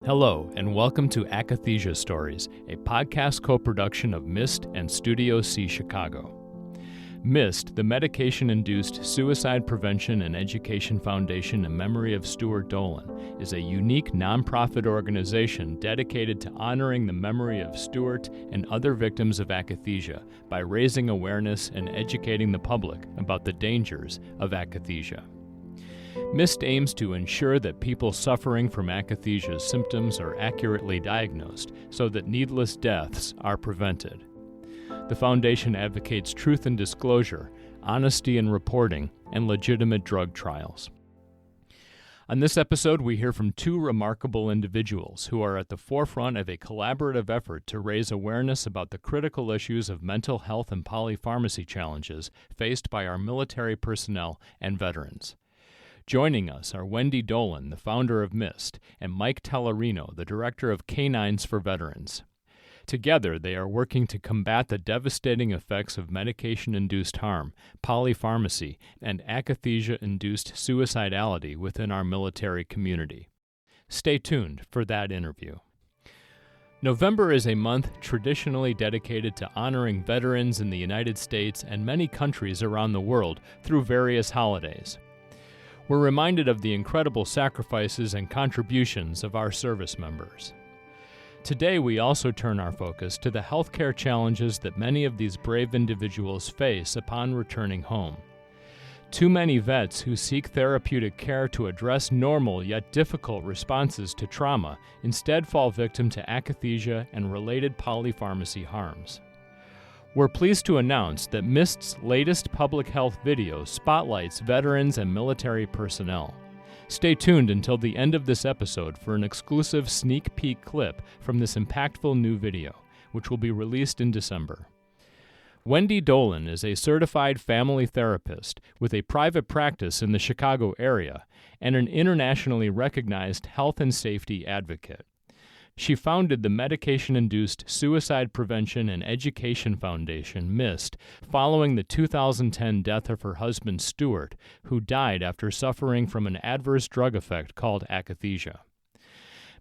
Hello, and welcome to Akathisia Stories, a podcast co-production of MIST and Studio C Chicago. MIST, the Medication-Induced Suicide Prevention and Education Foundation in memory of Stuart Dolin, is a unique nonprofit organization dedicated to honoring the memory of Stuart and other victims of akathisia by raising awareness and educating the public about the dangers of akathisia. MIST aims to ensure that people suffering from akathisia's symptoms are accurately diagnosed so that needless deaths are prevented. The foundation advocates truth and disclosure, honesty in reporting, and legitimate drug trials. On this episode, we hear from two remarkable individuals who are at the forefront of a collaborative effort to raise awareness about the critical issues of mental health and polypharmacy challenges faced by our military personnel and veterans. Joining us are Wendy Dolin, the founder of MIST, and Mike Tellerino, the director of K9s for Veterans. Together, they are working to combat the devastating effects of medication-induced harm, polypharmacy, and akathisia-induced suicidality within our military community. Stay tuned for that interview. November is a month traditionally dedicated to honoring veterans in the United States and many countries around the world through various holidays. We're reminded of the incredible sacrifices and contributions of our service members. Today, we also turn our focus to the healthcare challenges that many of these brave individuals face upon returning home. Too many vets who seek therapeutic care to address normal yet difficult responses to trauma instead fall victim to akathisia and related polypharmacy harms. We're pleased to announce that MIST's latest public health video spotlights veterans and military personnel. Stay tuned until the end of this episode for an exclusive sneak peek clip from this impactful new video, which will be released in December. Wendy Dolin is a certified family therapist with a private practice in the Chicago area and an internationally recognized health and safety advocate. She founded the Medication-Induced Suicide Prevention and Education Foundation, MIST, following the 2010 death of her husband, Stuart, who died after suffering from an adverse drug effect called akathisia.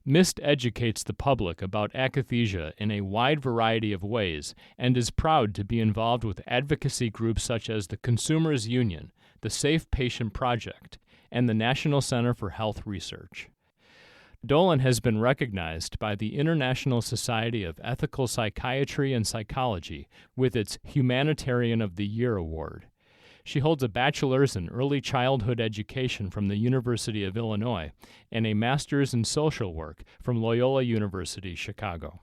MIST educates the public about akathisia in a wide variety of ways and is proud to be involved with advocacy groups such as the Consumers Union, the Safe Patient Project, and the National Center for Health Research. Dolin has been recognized by the International Society of Ethical Psychiatry and Psychology with its Humanitarian of the Year award. She holds a bachelor's in early childhood education from the University of Illinois and a master's in social work from Loyola University, Chicago.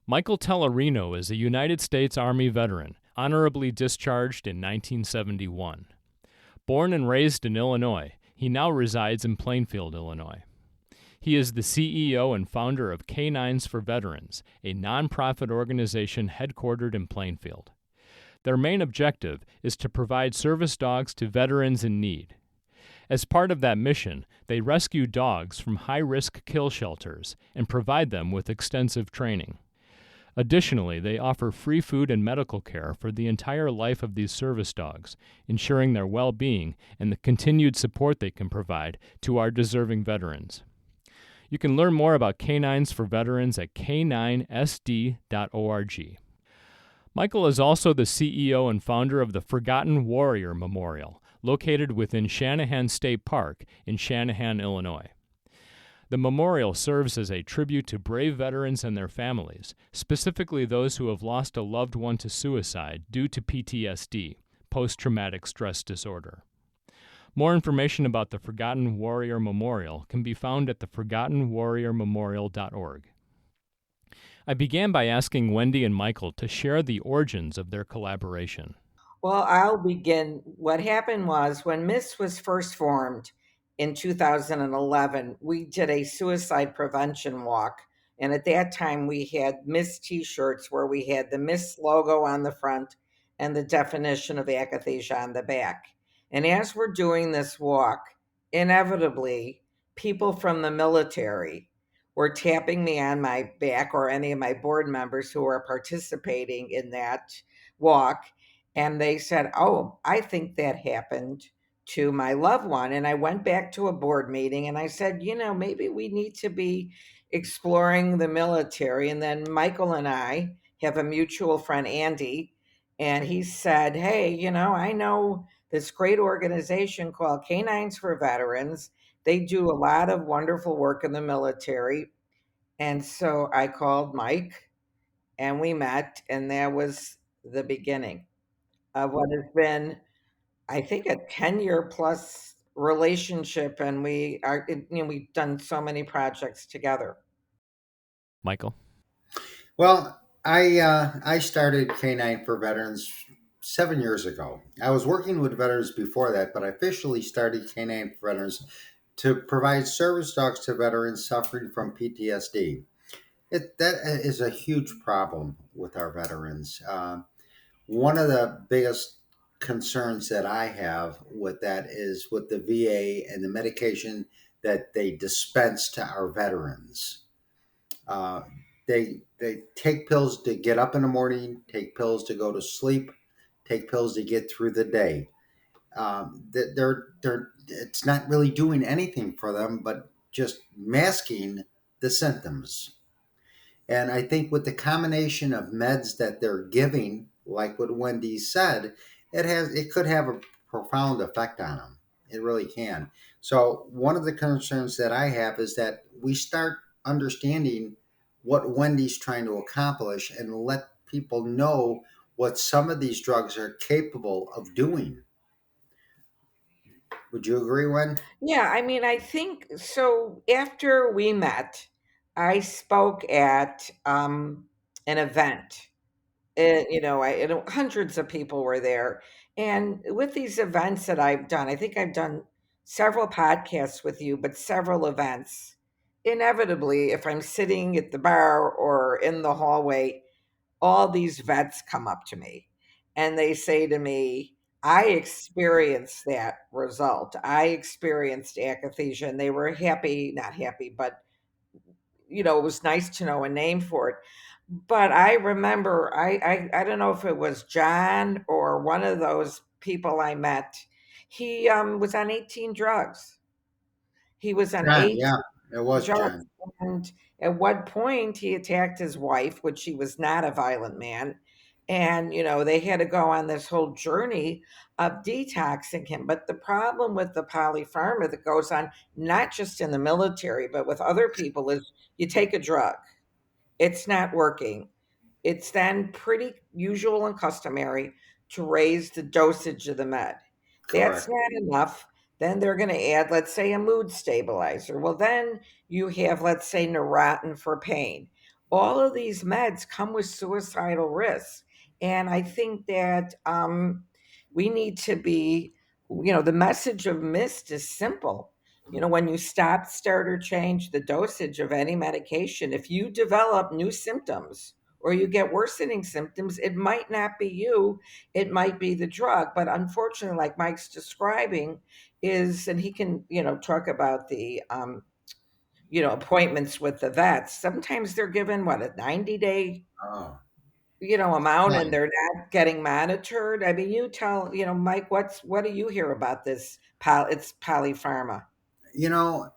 Michael Tellerino is a United States Army veteran, honorably discharged in 1971. Born and raised in Illinois, he now resides in Plainfield, Illinois. He is the CEO and founder of K9s for Veterans, a nonprofit organization headquartered in Plainfield. Their main objective is to provide service dogs to veterans in need. As part of that mission, they rescue dogs from high-risk kill shelters and provide them with extensive training. Additionally, they offer free food and medical care for the entire life of these service dogs, ensuring their well-being and the continued support they can provide to our deserving veterans. You can learn more about K9s for Veterans at k9sd.org. Michael is also the CEO and founder of the Forgotten Warrior Memorial, located within Shanahan State Park in Shanahan, Illinois. The memorial serves as a tribute to brave veterans and their families, specifically those who have lost a loved one to suicide due to PTSD, post-traumatic stress disorder. More information about the Forgotten Warrior Memorial can be found at theforgottenwarriormemorial.org. I began by asking Wendy and Michael to share the origins of their collaboration. Well, I'll begin. What happened was when MIST was first formed in 2011, we did a suicide prevention walk. And at that time, we had MIST t shirts where we had the MIST logo on the front and the definition of akathisia on the back. And as we're doing this walk, inevitably, people from the military were tapping me on my back, or any of my board members who were participating in that walk. And they said, "Oh, I think that happened to my loved one. And I went back to a board meeting and I said, maybe we need to be exploring the military. And then Michael and I have a mutual friend, Andy, and he said, hey, I know this great organization called Canines for Veterans. They do a lot of wonderful work in the military. And so I called Mike and we met, and that was the beginning of what has been, I think, a 10-year plus relationship. And we've done so many projects together. Michael? Well, I started K9 for Veterans 7 years ago. I was working with veterans before that, but I officially started K9 for Veterans to provide service dogs to veterans suffering from PTSD. That is a huge problem with our veterans. One of the biggest concerns that I have with that is with the VA and the medication that they dispense to our veterans. Uh, they take pills to get up in the morning, take pills to go to sleep, take pills to get through the day. They're it's not really doing anything for them, but just masking the symptoms. And I think with the combination of meds that they're giving, like what Wendy said, it could have a profound effect on them. It really can. So one of the concerns that I have is that we start understanding what Wendy's trying to accomplish and let people know what some of these drugs are capable of doing. Would you agree, Wen? Yeah, I mean, I think so. After we met, I spoke at an event. Hundreds of people were there. And with these events that I've done, I think I've done several podcasts with you, but several events. Inevitably, if I'm sitting at the bar or in the hallway, all these vets come up to me and they say to me, I experienced that result. I experienced akathisia, and they were happy, not happy, but it was nice to know a name for it. But I remember, I don't know if it was John or one of those people I met. He was on 18 drugs. He was on John, eight yeah, it was drugs, John. and at one point he attacked his wife, which he was not a violent man. And they had to go on this whole journey of detoxing him. But the problem with the polypharma that goes on, not just in the military, but with other people, is you take a drug, it's not working. It's then pretty usual and customary to raise the dosage of the med. That's Correct. not enough. Then they're going to add, let's say, a mood stabilizer. Well, then you have, let's say, Neurontin for pain. All of these meds come with suicidal risks. And I think that we need to be, the message of MIST is simple. When you stop, start, or change the dosage of any medication, if you develop new symptoms or you get worsening symptoms, it might not be you, it might be the drug. But unfortunately, like Mike's describing, and he can, talk about the, appointments with the vets. Sometimes they're given a 90-day, Oh, amount, and yeah. they're not getting monitored. I mean, you tell, Mike, what do you hear about this? It's polypharma. You know,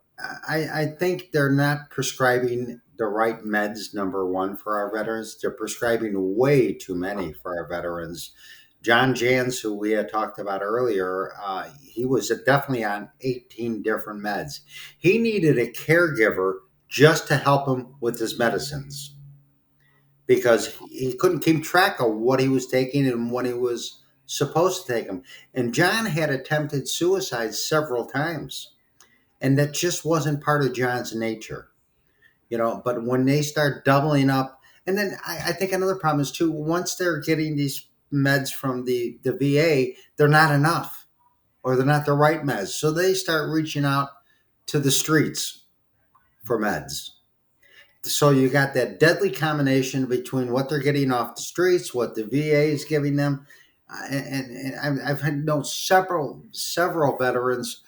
I think they're not prescribing the right meds, number one, for our veterans. They're prescribing way too many for our veterans. John Jans, who we had talked about earlier, he was definitely on 18 different meds. He needed a caregiver just to help him with his medicines because he couldn't keep track of what he was taking and when he was supposed to take them. And John had attempted suicide several times, and that just wasn't part of John's nature, But when they start doubling up, and then I think another problem is too, once they're getting these meds from the VA, they're not enough, or they're not the right meds, so they start reaching out to the streets for meds. So you got that deadly combination between what they're getting off the streets, what the VA is giving them, I've had known several veterans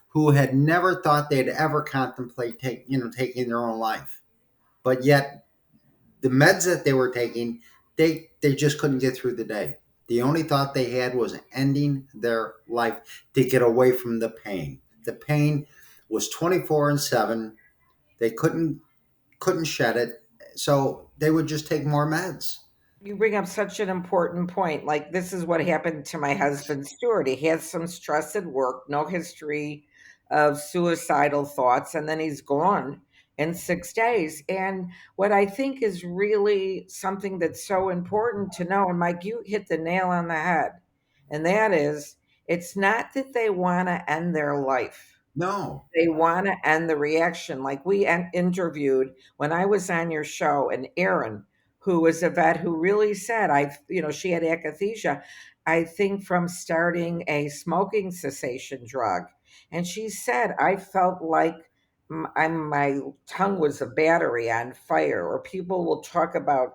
who had never thought they'd ever contemplate taking their own life, but yet the meds that they were taking, they just couldn't get through the day. The only thought they had was ending their life to get away from the pain. The pain was 24 and 7. They couldn't shed it. So they would just take more meds. You bring up such an important point. Like, this is what happened to my husband, Stuart. He had some stress at work, no history of suicidal thoughts, and then he's gone in 6 days. And what I think is really something that's so important to know, and Mike, you hit the nail on the head, and that is it's not that they want to end their life. No. They want to end the reaction. Like, we interviewed when I was on your show, and Erin, who was a vet, who really said, she had akathisia, I think, from starting a smoking cessation drug. And she said, I felt like my tongue was a battery on fire, or people will talk about,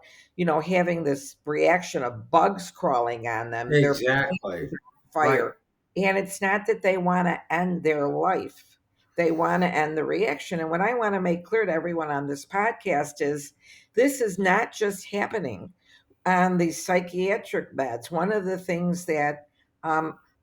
having this reaction of bugs crawling on them. Their face Exactly. is on Right. fire. And it's not that they want to end their life. They want to end the reaction. And what I want to make clear to everyone on this podcast is this is not just happening on these psychiatric meds. One of the things that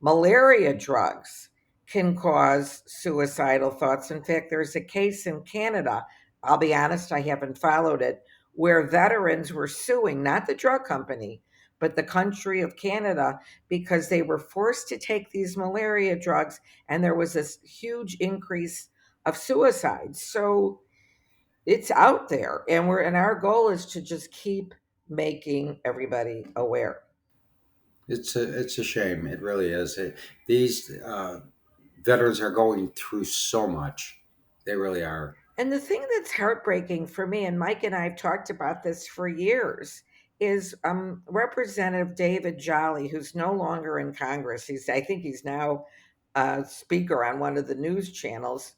malaria drugs can cause suicidal thoughts. In fact, there's a case in Canada, I'll be honest, I haven't followed it, where veterans were suing not the drug company, but the country of Canada, because they were forced to take these malaria drugs, and there was this huge increase of suicides. So it's out there, and our goal is to just keep making everybody aware. It's a shame. It really is. These veterans are going through so much. They really are. And the thing that's heartbreaking for me, and Mike and I have talked about this for years, is Representative David Jolly, who's no longer in Congress. I think he's now a speaker on one of the news channels.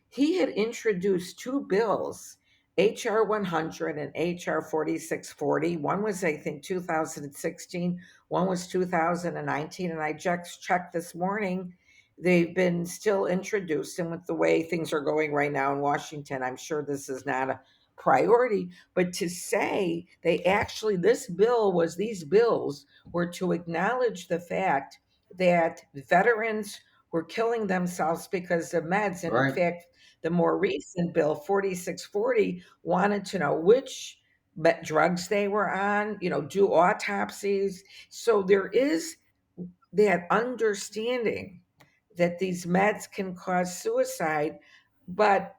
He had introduced two bills, HR 100 and HR 4640. One was, I think, 2016, one was 2019. And I just checked this morning, they've been still introduced. And with the way things are going right now in Washington, I'm sure this is not a priority. But to say these bills were to acknowledge the fact that veterans were killing themselves because of meds. And in Right. fact, the more recent bill, 4640, wanted to know which drugs they were on, do autopsies. So there is that understanding that these meds can cause suicide, but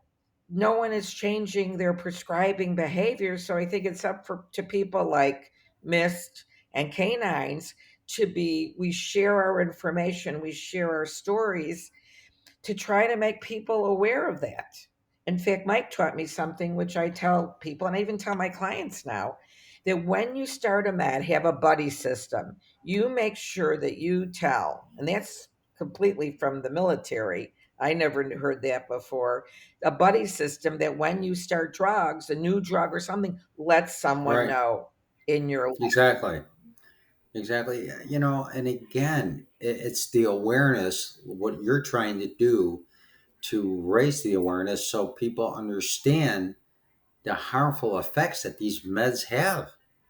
no one is changing their prescribing behavior. So I think it's up to people like Mist and K9s we share our information, we share our stories to try to make people aware of that. In fact, Mike taught me something which I tell people, and I even tell my clients now, that when you start a med, have a buddy system. You make sure that you tell, and that's completely from the military. I never heard that before. A buddy system that when you start drugs, a new drug or something, let someone Right. know in your life. Exactly. Exactly. And again, it's the awareness, what you're trying to do to raise the awareness so people understand the harmful effects that these meds have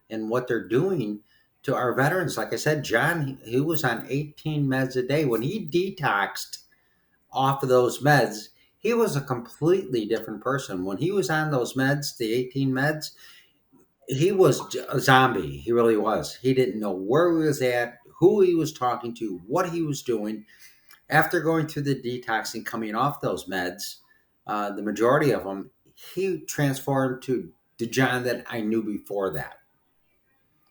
and what they're doing to our veterans. Like I said, John, he was on 18 meds a day. When he detoxed off of those meds, he was a completely different person. When he was on those meds, the 18 meds, he was a zombie. He really was. He didn't know where he was at, who he was talking to, what he was doing. After going through the detox and coming off those meds, the majority of them, he transformed to the John that I knew before that.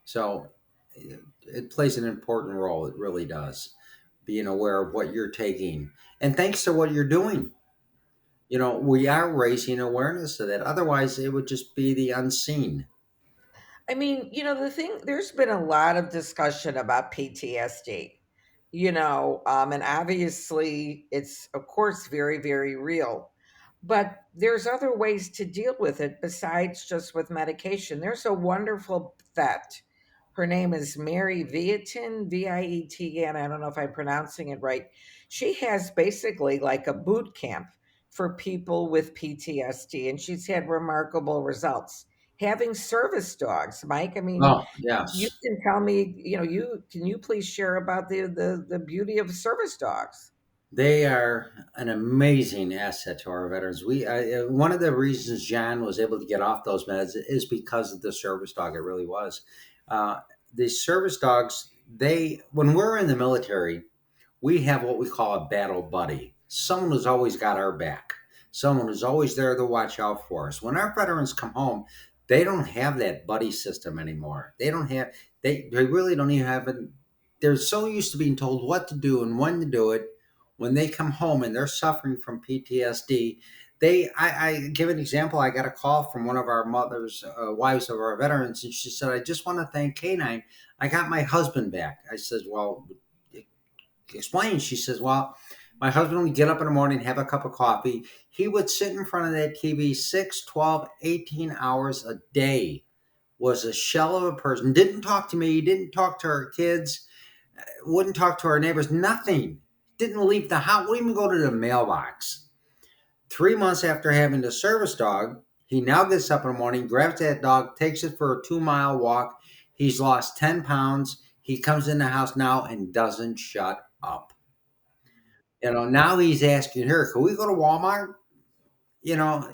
So it plays an important role. It really does. Being aware of what you're taking. And thanks to what you're doing, we are raising awareness of that. Otherwise, it would just be the unseen. I mean, there's been a lot of discussion about PTSD, and obviously it's, of course, very, very real. But there's other ways to deal with it besides just with medication. There's a wonderful vet. Her name is Mary Vietin, Vietn. I don't know if I'm pronouncing it right. She has basically like a boot camp for people with PTSD, and she's had remarkable results. having service dogs, Mike. I mean, Oh, you yes. can tell me, you can you please share about the beauty of service dogs? They are an amazing asset to our veterans. One of the reasons John was able to get off those meds is because of the service dog. It really was. Uh, the service dogs, they when we're in the military, we have what we call a battle buddy. Someone who's always got our back. Someone who's always there to watch out for us. When our veterans come home, they don't have that buddy system anymore. They don't have. They really don't even have it. They're so used to being told what to do and when to do it. When they come home and they're suffering from PTSD, I give an example. I got a call from one of our mothers, wives of our veterans, and she said, "I just want to thank K9. I got my husband back." I said, "Well, explain." She says, "Well, my husband would get up in the morning, have a cup of coffee. He would sit in front of that TV 6, 12, 18 hours a day, was a shell of a person, didn't talk to me, didn't talk to our kids, wouldn't talk to our neighbors, nothing. Didn't leave the house, wouldn't even go to the mailbox. 3 months after having the service dog, he now gets up in the morning, grabs that dog, takes it for a 2 mile walk. He's lost 10 pounds. He comes in the house now and doesn't shut up. Now he's asking her, can we go to Walmart? You know,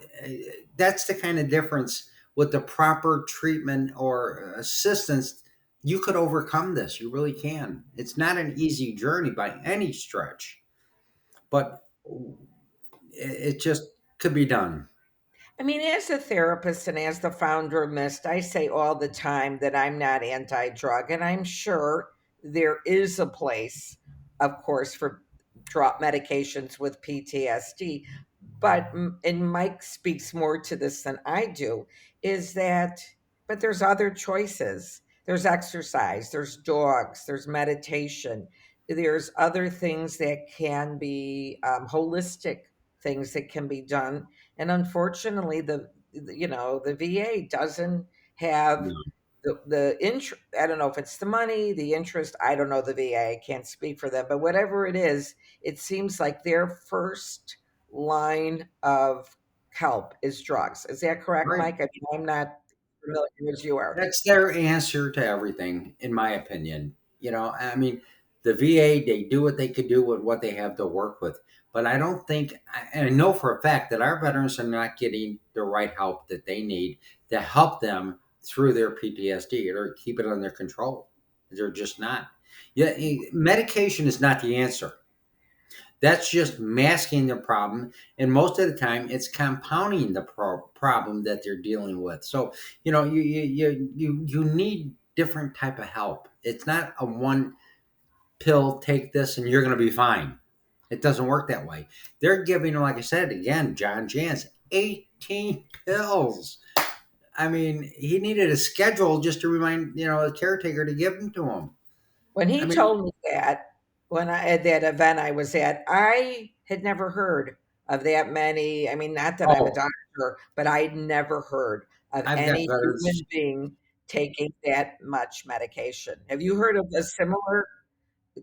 that's the kind of difference with the proper treatment or assistance. You could overcome this. You really can. It's not an easy journey by any stretch, but it just could be done. I mean, as a therapist and as the founder of Mist, I say all the time that I'm not anti drug, and I'm sure there is a place, of course, for drop medications with PTSD. But, and Mike speaks more to this than I do, is that, but there's other choices. There's exercise, there's dogs, there's meditation, there's other things that can be holistic things that can be done, and unfortunately the VA doesn't have No. the interest. I don't know if it's the money, the interest, I don't know. The VA, I can't speak for them, but whatever it is, it seems like their first line of help is drugs. Is that correct, Right. Mike? I mean, I'm not familiar as you are. That's their answer to everything, in my opinion. I mean, the VA, they do what they could do with what they have to work with. But I don't think, and I know for a fact that our veterans are not getting the right help that they need to help them through their PTSD or keep it under control. They're just not. Yeah, medication is not the answer. That's just masking the problem, and most of the time, it's compounding the problem that they're dealing with. So, you need different type of help. It's not a one pill, take this and you're going to be fine. It doesn't work that way. They're giving, like I said again, John Jans 18 pills. I mean, he needed a schedule just to remind a caretaker to give them to him. When I he mean, told me that, when I at that event I was at, I had never heard of that many. I mean, not that I'm a oh, doctor, but I'd never heard of I've got any veterans. human being taking that much medication. Have you heard of a similar?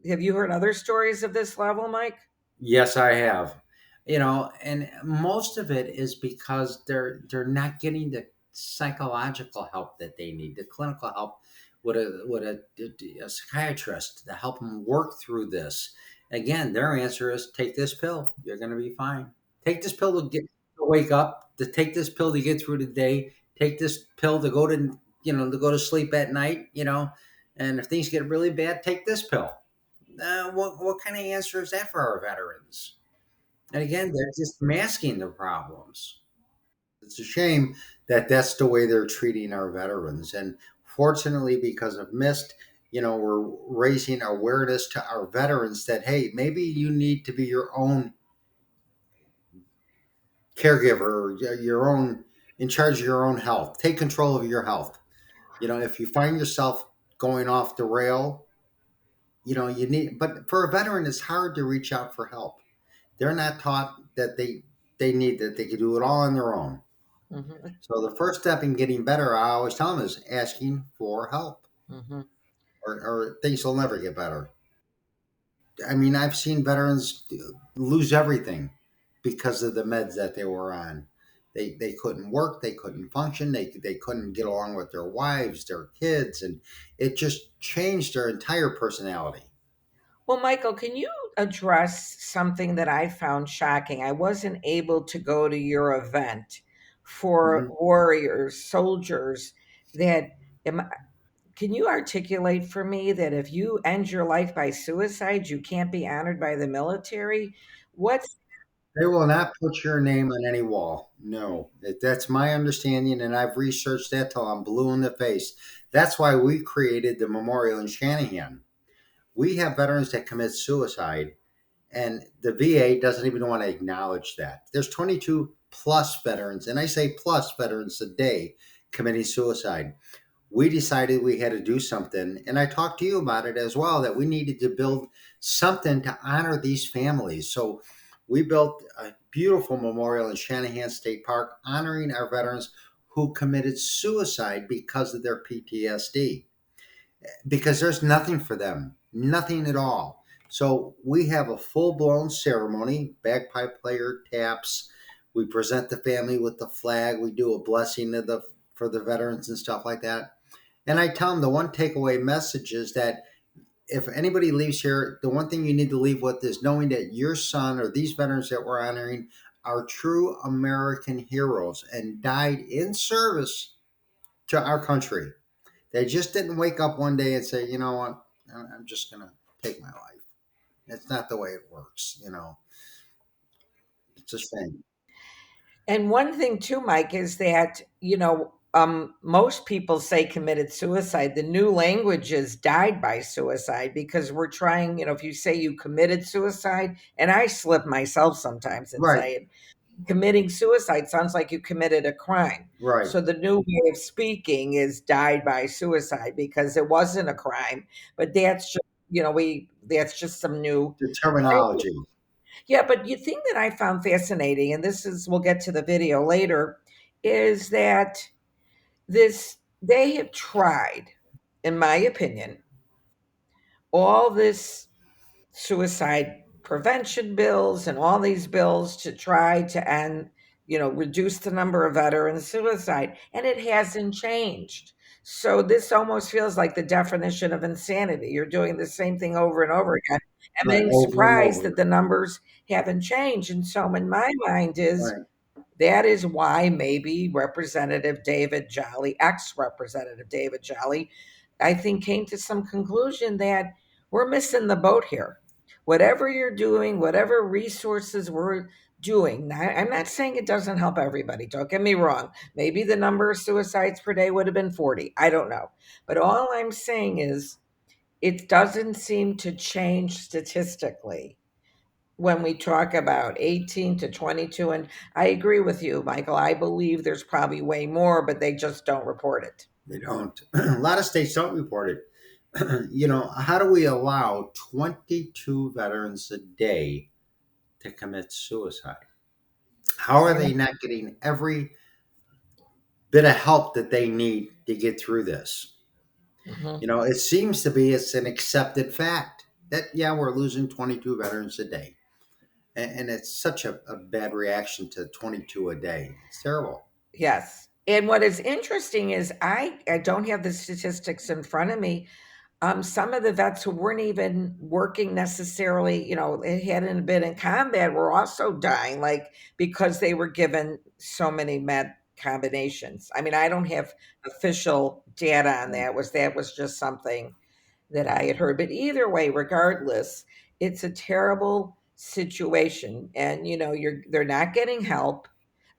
Have you heard other stories of this level, Mike? Yes, I have. And most of it is because they're not getting the psychological help that they need, the clinical help with a psychiatrist to help them work through this. Again, their answer is take this pill. You're going to be fine. Take this pill to wake up. To take this pill to get through the day. Take this pill to go to sleep at night. And if things get really bad, take this pill. What kind of answer is that for our veterans? And again, they're just masking the problems. It's a shame that that's the way they're treating our veterans. And fortunately, because of MIST, we're raising awareness to our veterans that, hey, maybe you need to be your own caregiver, or your own in charge of your own health. Take control of your health. If you find yourself going off the rail, you need, but for a veteran, it's hard to reach out for help. They're not taught that they need that they can do it all on their own. Hmm. So the first step in getting better, I always tell them, is asking for help, Hmm. or things will never get better. I mean, I've seen veterans lose everything because of the meds that they were on. They couldn't work, they couldn't function, they couldn't get along with their wives, their kids, and it just changed their entire personality. Well, Michael, can you address something that I found shocking? I wasn't able to go to your event for Mhm. warriors, soldiers that am, can you articulate for me that if you end your life by suicide, you can't be honored by the military? What's They will not put your name on any wall. No, that's my understanding, and I've researched that till I'm blue in the face. That's why we created the memorial in Shanahan. We have veterans that commit suicide, and the VA doesn't even want to acknowledge that. There's 22 plus veterans, and I say plus veterans a day committing suicide. We decided we had to do something, and I talked to you about it as well, that we needed to build something to honor these families. So we built a beautiful memorial in Shanahan State Park honoring our veterans who committed suicide because of their PTSD, because there's nothing for them, nothing at all. So we have a full blown ceremony, bagpipe player taps. We present the family with the flag. We do a blessing of the for the veterans and stuff like that. And I tell them the one takeaway message is that if anybody leaves here, the one thing you need to leave with is knowing that your son or these veterans that we're honoring are true American heroes and died in service to our country. They just didn't wake up one day and say, you know what, I'm just going to take my life. That's not the way it works. It's a shame. And one thing too, Mike, is that, most people say committed suicide. The new language is died by suicide because we're trying, if you say you committed suicide, and I slip myself sometimes and Right, say it, committing suicide sounds like you committed a crime. right. So the new way of speaking is died by suicide because it wasn't a crime, but that's just, that's just some new. The terminology. Yeah, but you think that I found fascinating, and this is, we'll get to the video later, is that they have tried, in my opinion, all this suicide prevention bills and all these bills to try to end, reduce the number of veterans suicide, and it hasn't changed. So this almost feels like the definition of insanity. You're doing the same thing over and over again and Right, being over and surprised over. that the numbers haven't changed. And so in my mind is Right. that is why maybe Representative David Jolly, ex-Representative David Jolly, I think came to some conclusion that we're missing the boat here. Whatever you're doing, whatever resources we're doing, I'm not saying it doesn't help everybody. Don't get me wrong. Maybe the number of suicides per day would have been 40. I don't know. But all I'm saying is it doesn't seem to change statistically when we talk about 18 to 22. And I agree with you, Michael. I believe there's probably way more, but they just don't report it. They don't. A lot of states don't report it. How do we allow 22 veterans a day to commit suicide? How are I know. they not getting every bit of help that they need to get through this? Mhm. It seems to be it's an accepted fact that, yeah, we're losing 22 veterans a day. And it's such a bad reaction to 22 a day. It's terrible. Yes. And what is interesting is I don't have the statistics in front of me. Some of the vets who weren't even working necessarily, they hadn't been in combat, were also dying, like because they were given so many med combinations. I mean, I don't have official data on that was just something that I had heard. But either way, regardless, it's a terrible situation. And they're not getting help.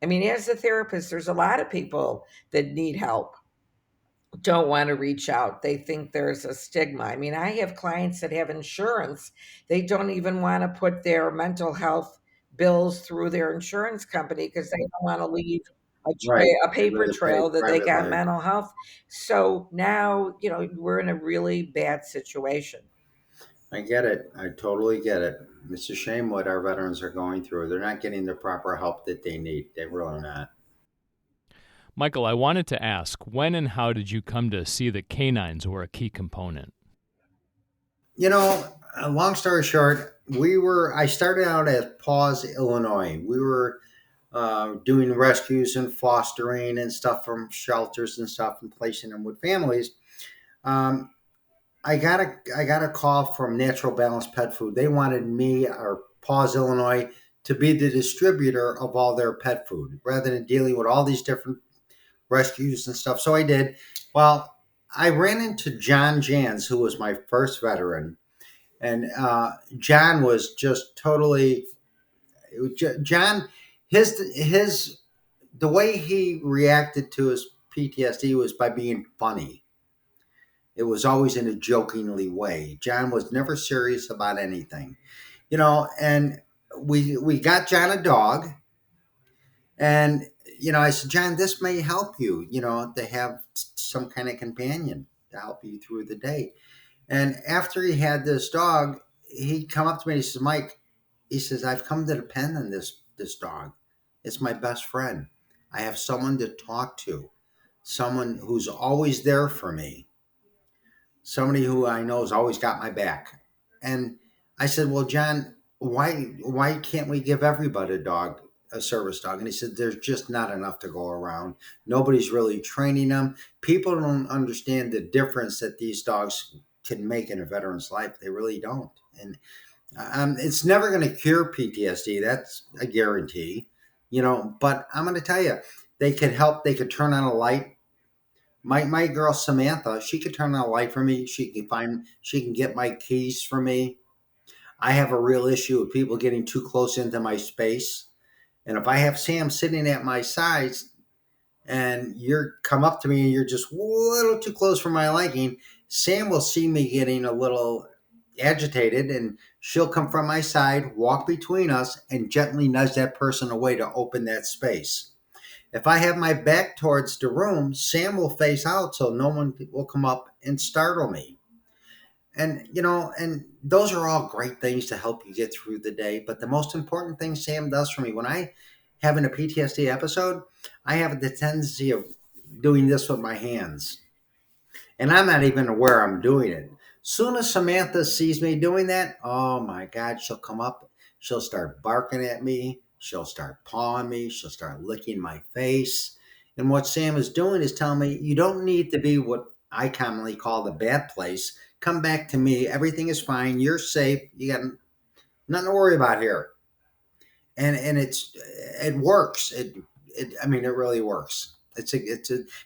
I mean, as a therapist, there's a lot of people that need help, don't want to reach out. They think there's a stigma. I mean, I have clients that have insurance. They don't even want to put their mental health bills through their insurance company because they don't want to leave Right. a They'd paper rather pay trail that they got privately. mental health. So now, we're in a really bad situation. I get it. I totally get it. It's a shame what our veterans are going through. They're not getting the proper help that they need. They really are not. Michael, I wanted to ask, when and how did you come to see that canines were a key component? Long story short, I started out at Paws, Illinois. We were doing rescues and fostering and stuff from shelters and stuff and placing them with families. Um, I got a call from Natural Balance Pet Food. They wanted me or Paws Illinois to be the distributor of all their pet food rather than dealing with all these different rescues and stuff. So I did. Well, I ran into John Jans, who was my first veteran, and John was just totally John. His the way he reacted to his PTSD was by being funny. It was always in a jokingly way. John was never serious about anything, And we got John a dog, and I said, John, this may help you, to have some kind of companion to help you through the day. And after he had this dog, he come up to me and he says, Mike, he says, I've come to depend on this dog. It's my best friend. I have someone to talk to, someone who's always there for me, somebody who I know has always got my back. And I said, well, John, why can't we give everybody a service dog? And he said, there's just not enough to go around. Nobody's really training them. People don't understand the difference that these dogs can make in a veteran's life. They really don't. And it's never going to cure PTSD. That's a guarantee, but I'm going to tell you, they could help. They could turn on a light. My girl Samantha, she could turn on a light for me. She can get my keys for me. I have a real issue with people getting too close into my space. And if I have Sam sitting at my side and you're come up to me and you're just a little too close for my liking, Sam will see me getting a little agitated and she'll come from my side, walk between us, and gently nudge that person away to open that space. If I have my back towards the room, Sam will face out so no one will come up and startle me. And those are all great things to help you get through the day. But the most important thing Sam does for me when I having a PTSD episode, I have the tendency of doing this with my hands. And I'm not even aware I'm doing it. Soon as Samantha sees me doing that, oh my God, she'll come up, she'll start barking at me, she'll start pawing me, she'll start licking my face. And what Sam is doing is telling me, you don't need to be what I commonly call the bad place. Come back to me. Everything is fine. You're safe. You got nothing to worry about here. And it works. I mean, it really works.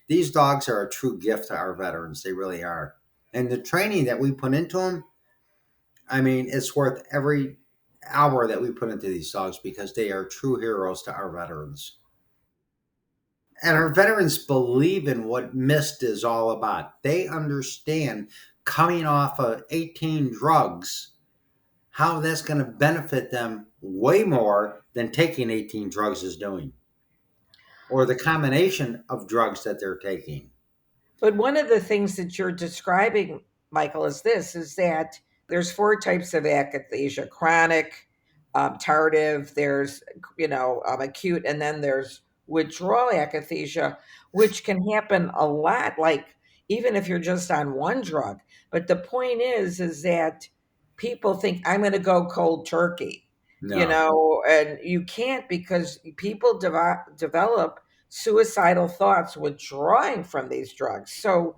These dogs are a true gift to our veterans. They really are. And the training that we put into them, I mean, it's worth every hour that we put into these dogs because they are true heroes to our veterans. And our veterans believe in what MIST is all about. They understand coming off of 18 drugs, how that's going to benefit them way more than taking 18 drugs is doing, or the combination of drugs that they're taking. But one of the things that you're describing, Michael, is that there's four types of akathisia: chronic, tardive, there's acute, and then there's withdrawal akathisia, which can happen a lot, like even if you're just on one drug. But the point is that people think I'm going to go cold turkey, No. and you can't, because people develop suicidal thoughts withdrawing from these drugs. So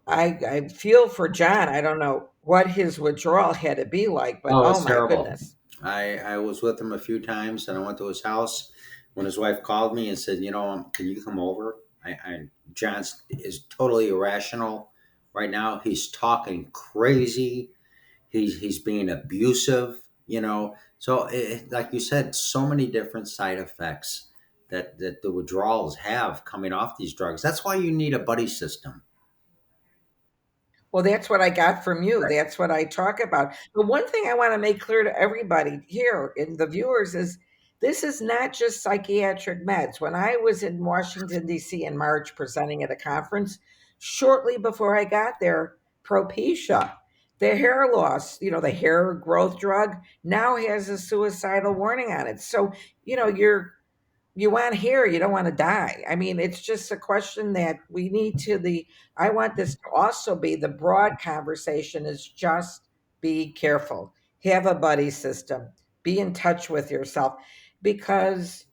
I feel for John. I don't know what his withdrawal had to be like, but Oh, oh it's my terrible. goodness. I was with him a few times and I went to his house when his wife called me and said, can you come over? John is totally irrational right now. He's talking crazy. He's being abusive, So, like you said, so many different side effects that the withdrawals have coming off these drugs. That's why you need a buddy system. Well, that's what I got from you. That's what I talk about. But one thing I want to make clear to everybody here and the viewers is this is not just psychiatric meds. When I was in Washington, D.C. in March presenting at a conference, shortly before I got there, Propecia, the hair loss, the hair growth drug, now has a suicidal warning on it. So, you want hair, you don't want to die. I mean, it's just a question that we need to the I want this to also be the broad conversation is just be careful. Have a buddy system. Be in touch with yourself because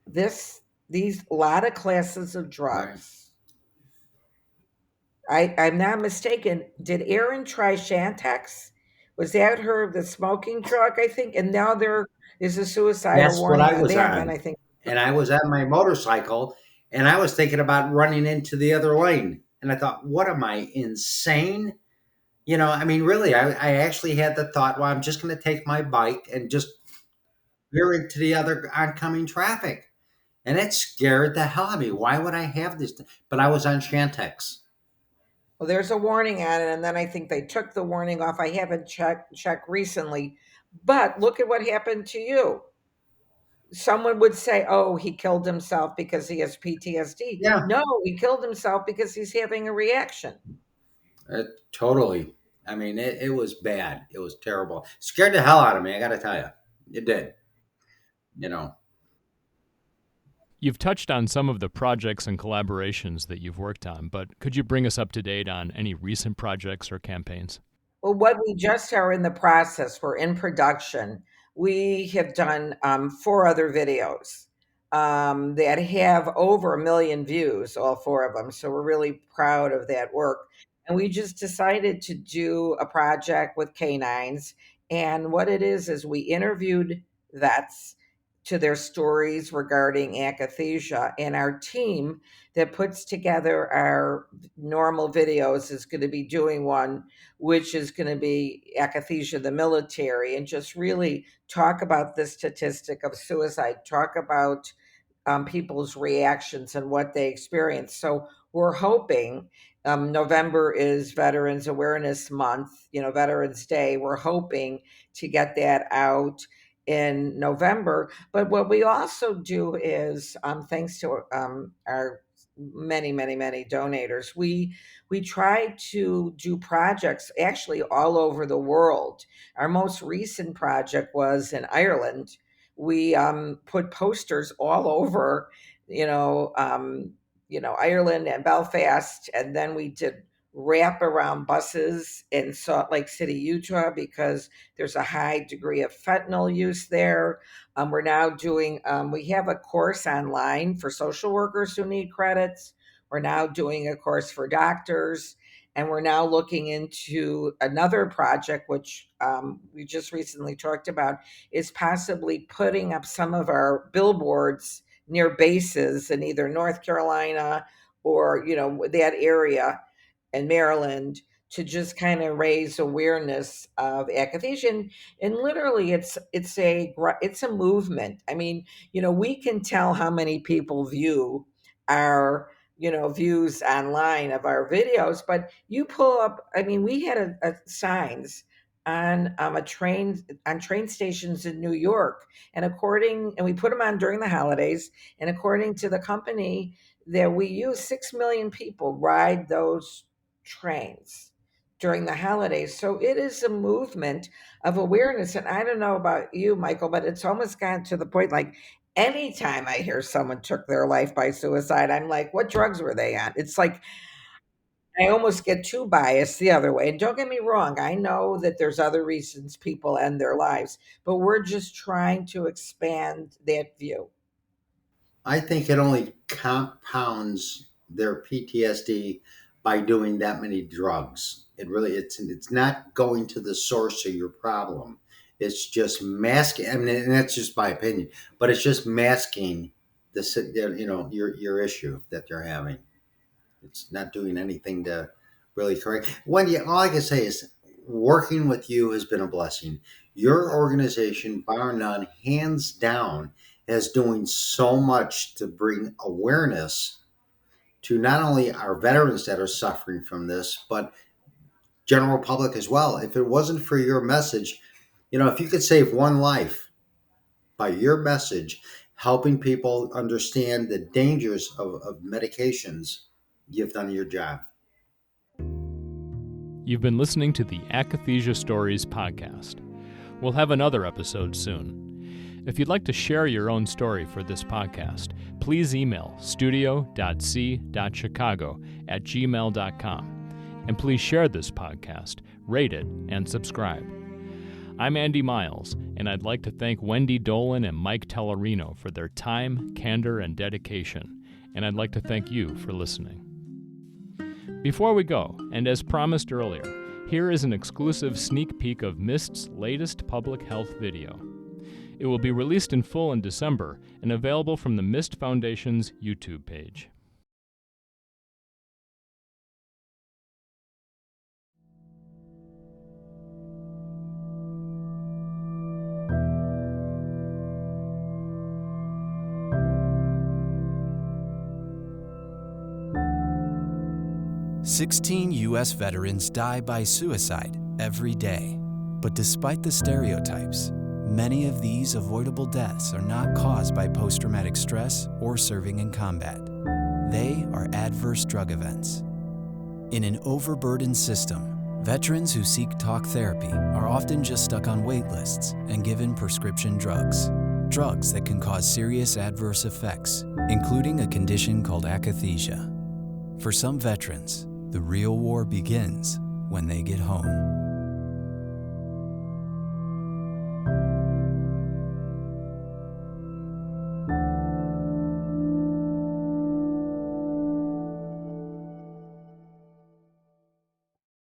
these lot of classes of Right. drugs. I'm not mistaken. Did Erin try Shantex? Was that her, the smoking drug, I think? And now there is a suicidal That's what warning I on was that one, on. I think. And I was on my motorcycle and I was thinking about running into the other lane. And I thought, what am I, insane? I mean, really, I actually had the thought, well, I'm just going to take my bike and just veer into the other oncoming traffic. And it scared the hell out of me. Why would I have this? But I was on Shantex. Well, there's a warning on it, and then I think they took the warning off. I haven't checked recently, but look at what happened to you. Someone would say, "Oh, he killed himself because he has PTSD." Yeah, No, he killed himself because he's having a reaction. totally. I mean, it was bad. It was terrible. Scared the hell out of me. I got to tell you, it did. You know, You've touched on some of the projects and collaborations that you've worked on, but could you bring us up to date on any recent projects or campaigns? Well, what we just are in the process, we're in production. We have done 4 other videos that have over 1 million views, all 4 of them. So we're really proud of that work. And we just decided to do a project with canines. And what it is we interviewed vets to their stories regarding akathisia. And our team that puts together our normal videos is going to be doing one which is going to be Akathisia, the military, and just really talk about the statistic of suicide, talk about people's reactions and what they experience. So we're hoping November is Veterans Awareness Month, Veterans Day. We're hoping to get that out in November. But what we also do is, thanks to our many, many, many donators, we try to do projects actually all over the world. Our most recent project was in Ireland. We put posters all over, Ireland and Belfast, and then we did wrap around buses in Salt Lake City, Utah, because there's a high degree of fentanyl use there. We're now doing, we have a course online for social workers who need credits. We're now doing a course for doctors. And we're now looking into another project, which we just recently talked about, is possibly putting up some of our billboards near bases in either North Carolina or, that area in Maryland to just kind of raise awareness of akathisia. And literally it's a movement. I mean, we can tell how many people view our views online of our videos, but you pull up, I mean, we had a signs on train stations in New York, and we put them on during the holidays, and according to the company that we use, 6 million people ride those trains during the holidays. So it is a movement of awareness. And I don't know about you, Michael, but it's almost gotten to the point like anytime I hear someone took their life by suicide, I'm like, what drugs were they on? It's like I almost get too biased the other way. And don't get me wrong, I know that there's other reasons people end their lives, but we're just trying to expand that view. I think it only compounds their PTSD by doing that many drugs. It's not going to the source of your problem. It's just masking. I mean, and that's just my opinion, but it's just masking your issue that they're having. It's not doing anything to really correct. Wendy, all I can say is working with you has been a blessing. Your organization, bar none, hands down, is doing so much to bring awareness to not only our veterans that are suffering from this, but general public as well. If it wasn't for your message, if you could save one life by your message, helping people understand the dangers of medications, you've done your job. You've been listening to the Akathisia Stories podcast. We'll have another episode soon. If you'd like to share your own story for this podcast, please email studio.c.chicago@gmail.com. And please share this podcast, rate it, and subscribe. I'm Andy Miles, and I'd like to thank Wendy Dolin and Mike Tellerino for their time, candor, and dedication, and I'd like to thank you for listening. Before we go, and as promised earlier, here is an exclusive sneak peek of MIST's latest public health video. It will be released in full in December and available from the MIST Foundation's YouTube page. "16 U.S. veterans die by suicide every day. But despite the stereotypes, many of these avoidable deaths are not caused by post-traumatic stress or serving in combat. They are adverse drug events. In an overburdened system, veterans who seek talk therapy are often just stuck on wait lists and given prescription drugs. Drugs that can cause serious adverse effects, including a condition called akathisia. For some veterans, the real war begins when they get home.